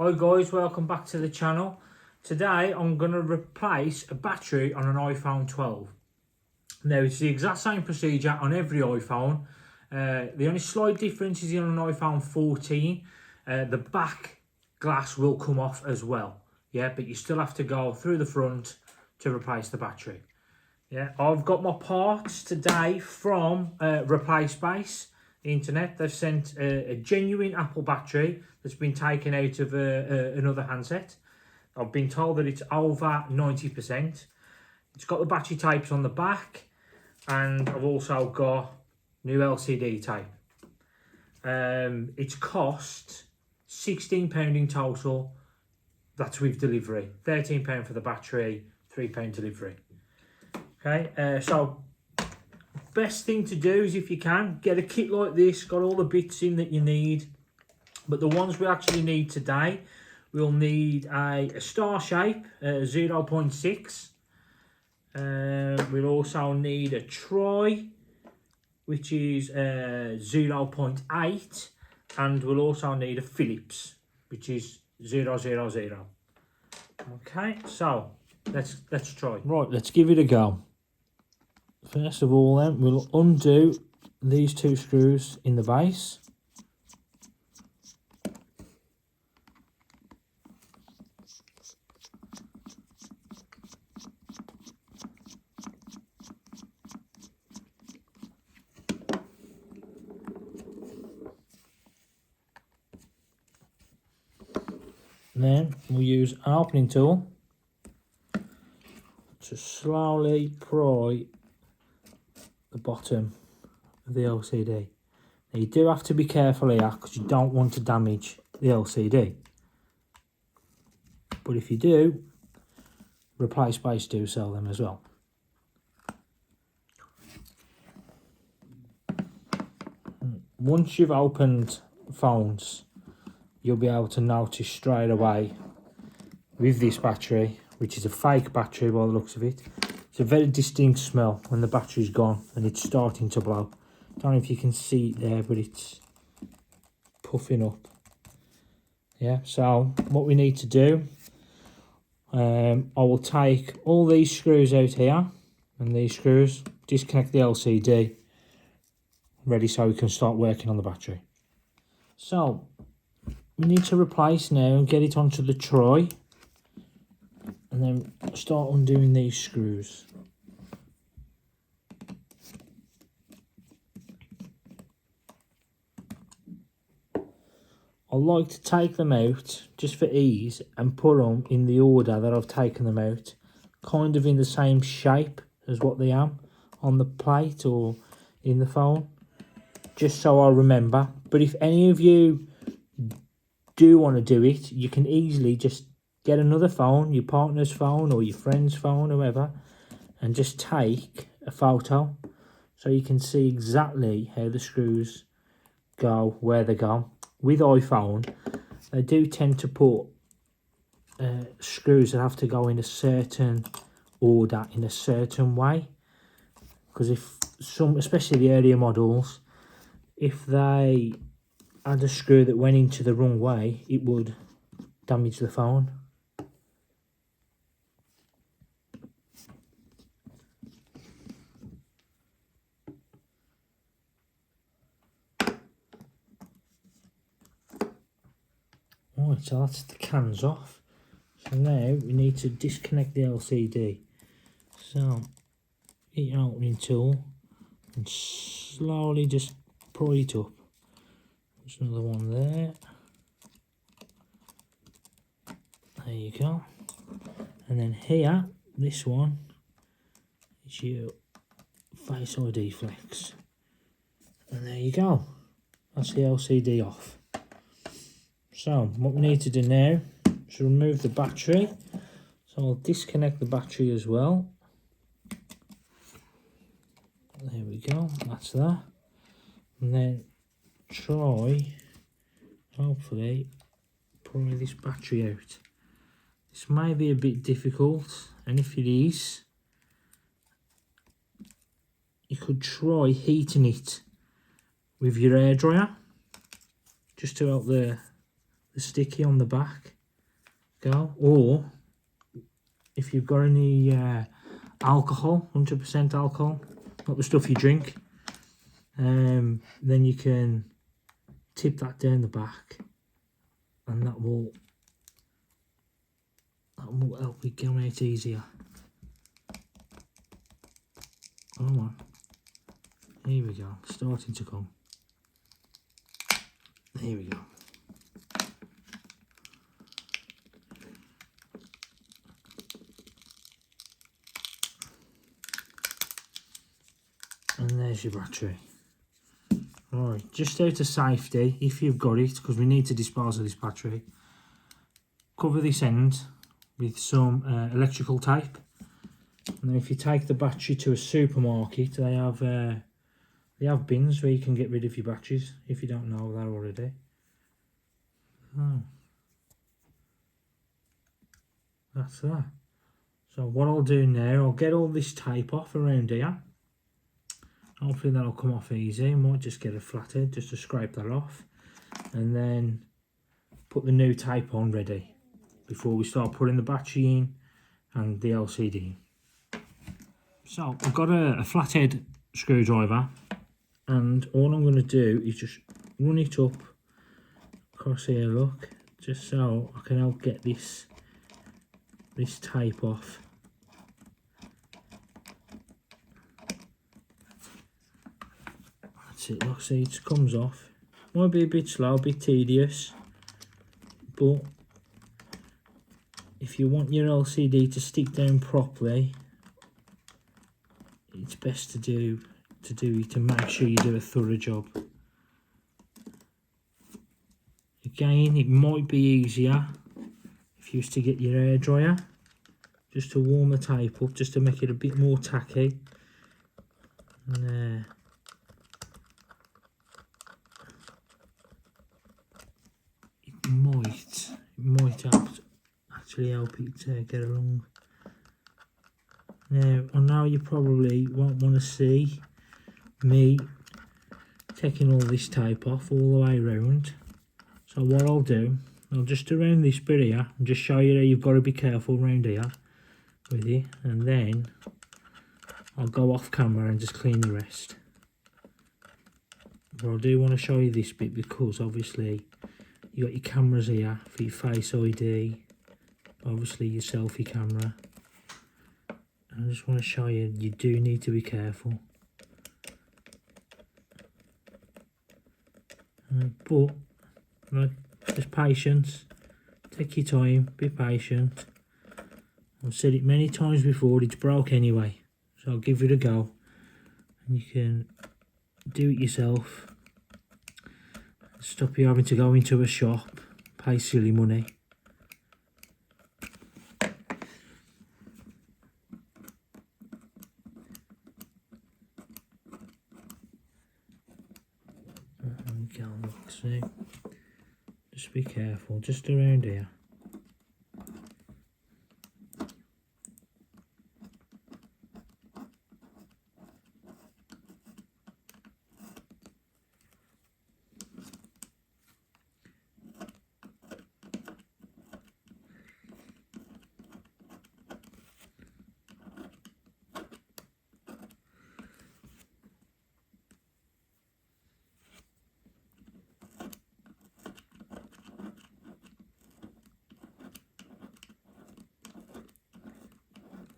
Hi guys, welcome back to the channel. Today I'm going to replace a battery on an iPhone 12. Now it's the exact same procedure on every iPhone. The only slight difference is on an iPhone 14. The back glass will come off as well. Yeah, but you still have to go through the front to replace the battery. Yeah, I've got my parts today from Replace Base. The internet. They've sent a genuine Apple battery that's been taken out of another handset. I've been told that it's over 90%. It's got the battery tapes on the back, and I've also got new LCD tape. It's cost £16 in total. That's with delivery. £13 for the battery, £3 delivery. Okay, so best thing to do is, if you can, get a kit like this, got all the bits in that you need. But the ones we actually need today, we'll need a star shape, 0.6. We'll also need a tri, which is 0.8. And we'll also need a Phillips, which is 0.00. Okay, so let's try. Right, let's give it a go. First of all then, we'll undo these two screws in the base. Then we'll use an opening tool to slowly pry the bottom of the LCD. Now you do have to be careful here, because you don't want to damage the LCD. But if you do, Replace Base do sell them as well. Once you've opened phones, you'll be able to notice straight away with this battery, which is a fake battery by the looks of it. It's a very distinct smell when the battery's gone and it's starting to blow. Don't know if you can see it there, but it's puffing up. Yeah, so what we need to do, I will take all these screws out here, and these screws, disconnect the LCD, ready so we can start working on the battery. So we need to replace now and get it onto the tri, and then start undoing these screws. I like to take them out just for ease and put them in the order that I've taken them out, kind of in the same shape as what they are on the plate or in the phone, just so I remember. But if any of you do want to do it, you can easily just get another phone, your partner's phone or your friend's phone, whoever, and just take a photo so you can see exactly how the screws go, where they go. With iPhone, they do tend to put screws that have to go in a certain order, in a certain way, because if some, especially the earlier models, if they had a screw that went into the wrong way, it would damage the phone. Right, so that's the cans off. So now we need to disconnect the LCD. So get your opening tool and slowly just pry it up. There's another one there. There you go. And then here, this one is your Face ID flex. And there you go. That's the LCD off. So what we need to do now is remove the battery. So I'll disconnect the battery as well. There we go, that's that. And then try, hopefully, pry this battery out. This may be a bit difficult, and if it is, you could try heating it with your hairdryer, just to help the the sticky on the back go, or if you've got any alcohol, 100% alcohol, not the stuff you drink, then you can tip that down the back, and that will help it come out easier. Come on, here we go, starting to come. There we go. And there's your battery. Right, just out of safety, if you've got it, because we need to dispose of this battery, cover this end with some electrical tape. And then if you take the battery to a supermarket, they have bins where you can get rid of your batteries, if you don't know that already. Oh. That's that. So what I'll do now, I'll get all this tape off around here. Hopefully that'll come off easy. I might just get a flathead just to scrape that off, and then put the new tape on ready before we start putting the battery in and the LCD. So I've got a flathead screwdriver, and all I'm going to do is just run it up across here, look, just so I can help get this tape off. That's it, look, see, it comes off. Might be a bit slow, a bit tedious, but if you want your LCD to stick down properly, it's best to do it to make sure you do a thorough job. Again, it might be easier if you was to get your hairdryer just to warm the tape up, just to make it a bit more tacky. And it might actually help it get along. Now, I know you probably won't want to see me taking all this tape off all the way around. So what I'll do, I'll just around this bit here and just show you that you've got to be careful around here with it, and then I'll go off camera and just clean the rest. But I do want to show you this bit because obviously you got your cameras here for your Face ID, obviously your selfie camera. I just want to show you, you do need to be careful. But, right, just patience. Take your time, be patient. I've said it many times before, it's broke anyway. So I'll give it a go. And you can do it yourself. Stop you having to go into a shop, pay silly money. See, just be careful, just around here.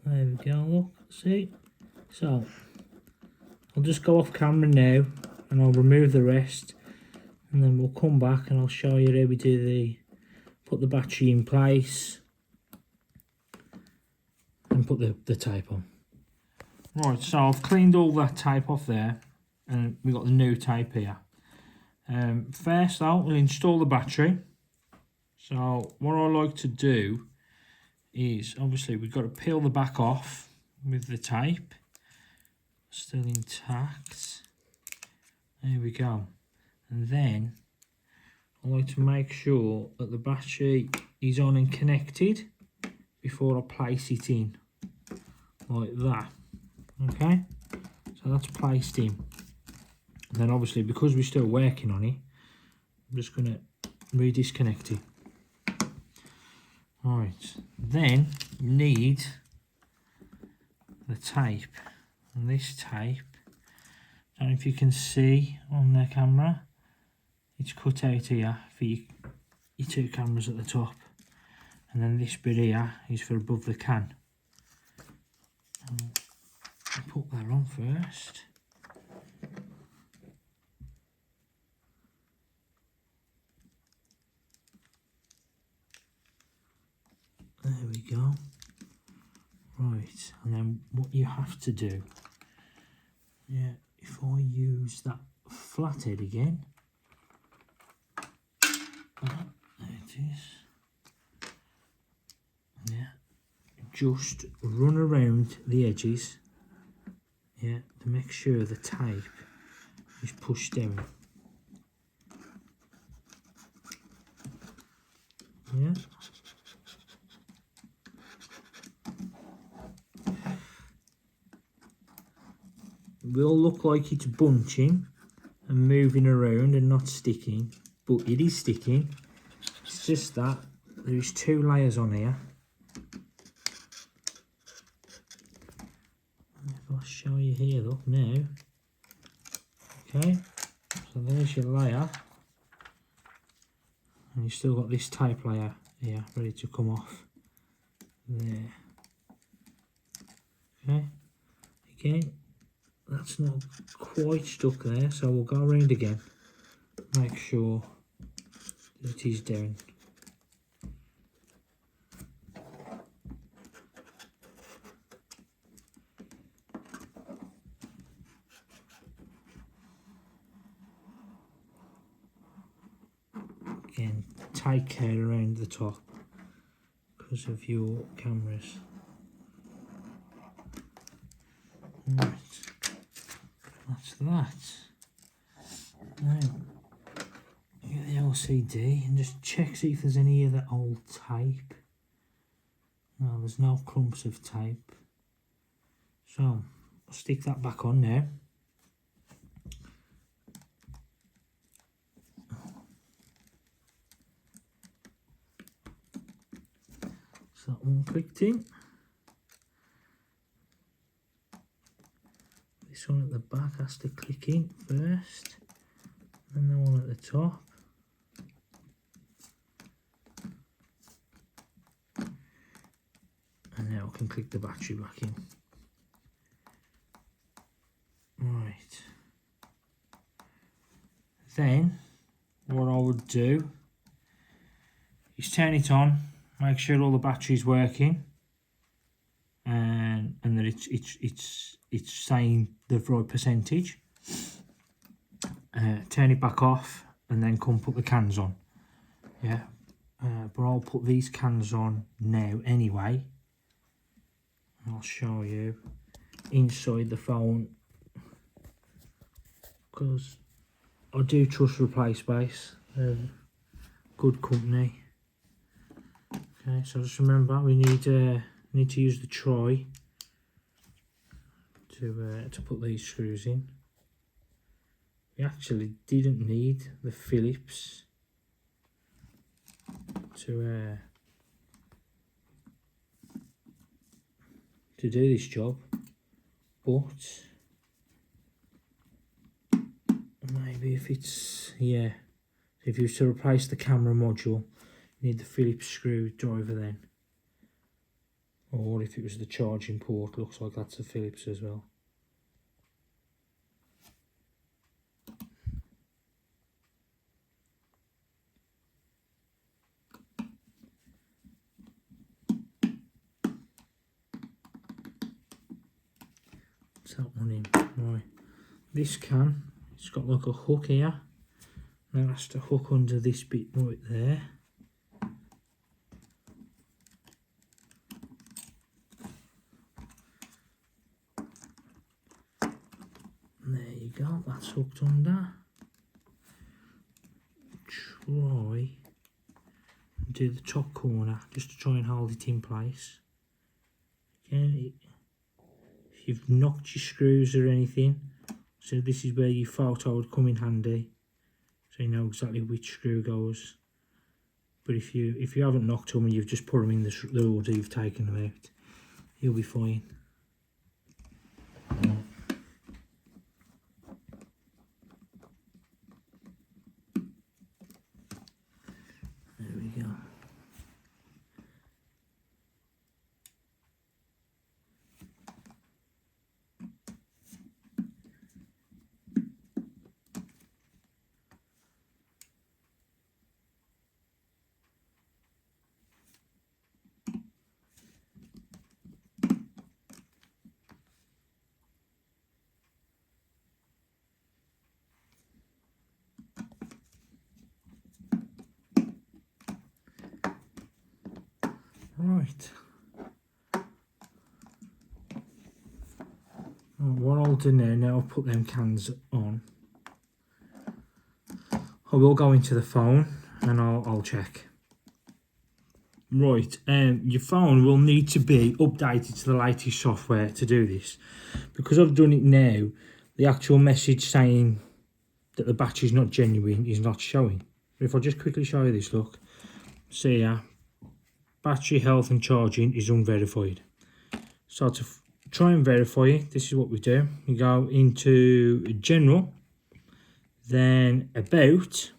There we go, look, see? So, I'll just go off camera now and I'll remove the rest, and then we'll come back and I'll show you how we do put the battery in place and put the tape on. Right, so I've cleaned all that tape off there and we've got the new tape here. First though, we'll install the battery. So what I like to do is, obviously we've got to peel the back off with the tape still intact. There we go. And then I like to make sure that the battery is on and connected before I place it in, like that. Okay, so that's placed in. And then obviously because we're still working on it, I'm just going to re-disconnect it. Right, then you need the tape, and this tape, I don't know if you can see on the camera, it's cut out here for your two cameras at the top, and then this bit here is for above the can. I'll put that on first. There we go. Right, and then what you have to do, yeah, if I use that flathead again, there it is. Yeah, just run around the edges, yeah, to make sure the tape is pushed down. Yeah. It will look like it's bunching and moving around and not sticking, but it is sticking. It's just that there is 2 layers on here. If I show you here, look now. Okay, so there's your layer, and you've still got this tape layer here ready to come off. There. Okay, again, that's not quite stuck there, so we'll go around again, make sure that it is down. Again, take care around the top because of your cameras. Right, that's that. Now, get the LCD and just check, see if there's any of the old tape. No, there's no clumps of tape. So, I'll stick that back on now. So that one clicked in. This one at the back has to click in first, and the one at the top. And now I can click the battery back in. Right. Then, what I would do is turn it on, make sure all the battery's working, and that it's saying the right percentage. Turn it back off, and then come put the cans on. Yeah, but I'll put these cans on now anyway. I'll show you inside the phone, because I do trust Replace Space, good company. Okay, so just remember we need to use the tray to put these screws in. We actually didn't need the Phillips to do this job, but maybe if it's, yeah, if you were to replace the camera module, you need the Phillips screwdriver then, or if it was the charging port, looks like that's a Phillips as well. That one in. Right, this can, it's got like a hook here, now it has to hook under this bit right there. And there you go, that's hooked under. Try and do the top corner just to try and hold it in place. Again, if you've knocked your screws or anything, so this is where your photo would come in handy, so you know exactly which screw goes. but if you haven't knocked them and you've just put them in the order, you've taken them out, you'll be fine. There we go. Right. What I'll do now I'll put them cans on, I will go into the phone and I'll check. Right, your phone will need to be updated to the latest software to do this. Because I've done it now, the actual message saying that the battery's not genuine is not showing. But if I just quickly show you this, look, see here, battery health and charging is unverified. So to try and verify it, this is what we do. We go into general, then about,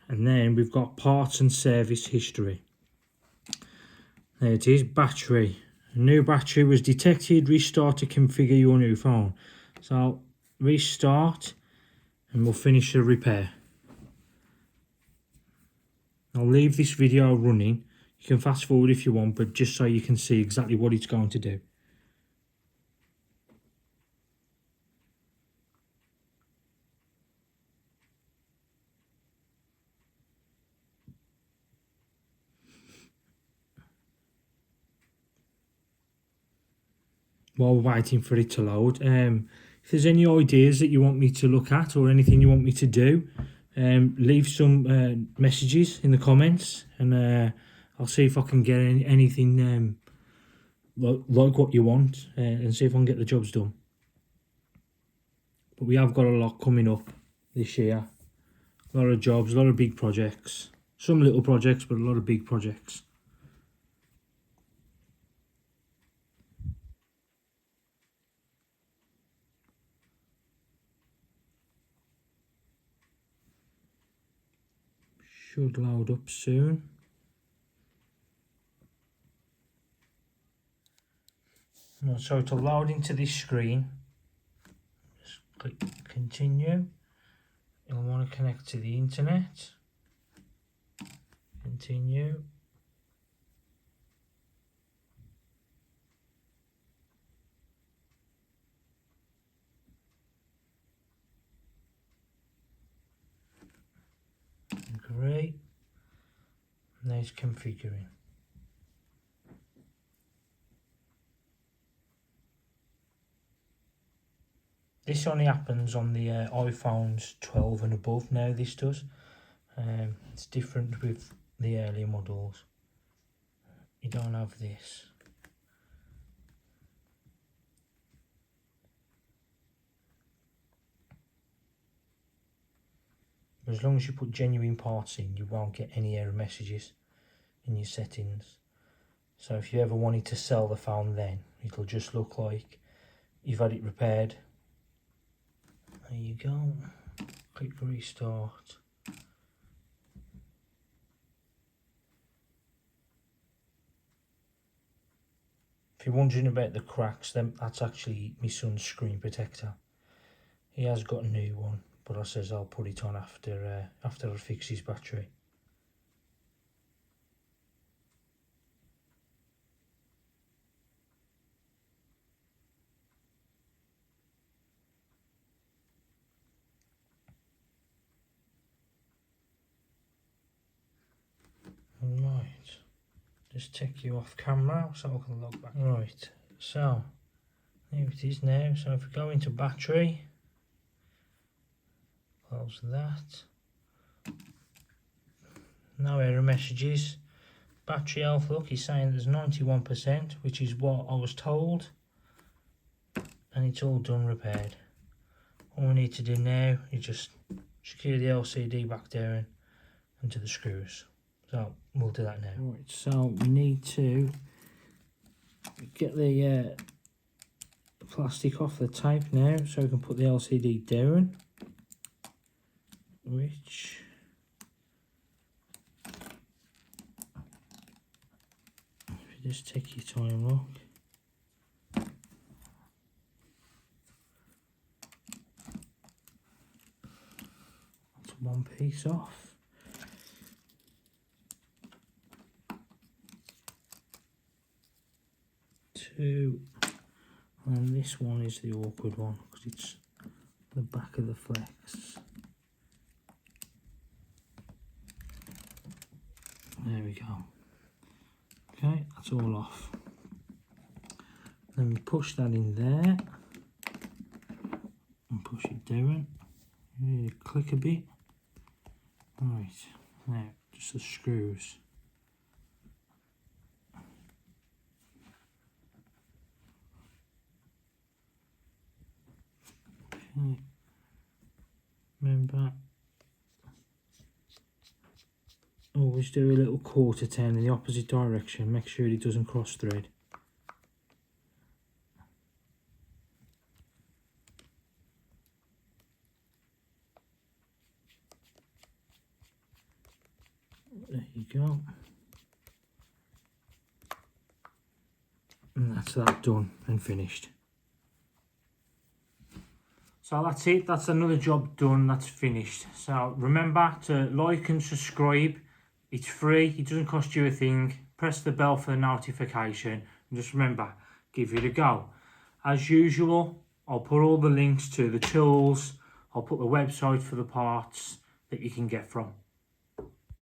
and then we've got parts and service history. There it is, battery. A new battery was detected. Restart to configure your new phone. So restart and we'll finish the repair. I'll leave this video running. You can fast forward if you want, but just so you can see exactly what it's going to do. While we're waiting for it to load, if there's any ideas that you want me to look at or anything you want me to do, leave some messages in the comments, and I'll see if I can get anything like what you want, and see if I can get the jobs done. But we have got a lot coming up this year. A lot of jobs, a lot of big projects. Some little projects, but a lot of big projects. Should load up soon. So to load into this screen, just click continue. You'll want to connect to the internet. Continue. Great. Now it's configuring. This only happens on the iPhones 12 and above now, this does. It's different with the earlier models. You don't have this. As long as you put genuine parts in, you won't get any error messages in your settings. So if you ever wanted to sell the phone, then it'll just look like you've had it repaired. There you go. Click restart. If you're wondering about the cracks, then that's actually my son's screen protector. He has got a new one, but I says I'll put it on after I fix his battery. Right, just take you off camera so I can log back. Right, so here it is now. So if we go into battery, close that. No error messages. Battery health, look, he's saying there's 91%, which is what I was told, and it's all done repaired. All we need to do now is just secure the LCD back down into the screws. So we'll do that now. Right, so we need to get the plastic off the tape now, so we can put the LCD down. Which if you just take your time, look. That's one piece off. Two, and this one is the awkward one because it's the back of the flex. There we go. Okay, that's all off. Then we push that in there and push it down. Really click a bit. Right, now just the screws. Okay. Remember, always do a little quarter turn in the opposite direction. Make sure it doesn't cross thread. There you go. And that's that done and finished. So that's it, that's another job done, that's finished. So remember to like and subscribe. It's free, it doesn't cost you a thing. Press the bell for the notification. And just remember, give it a go. As usual, I'll put all the links to the tools. I'll put the website for the parts that you can get from.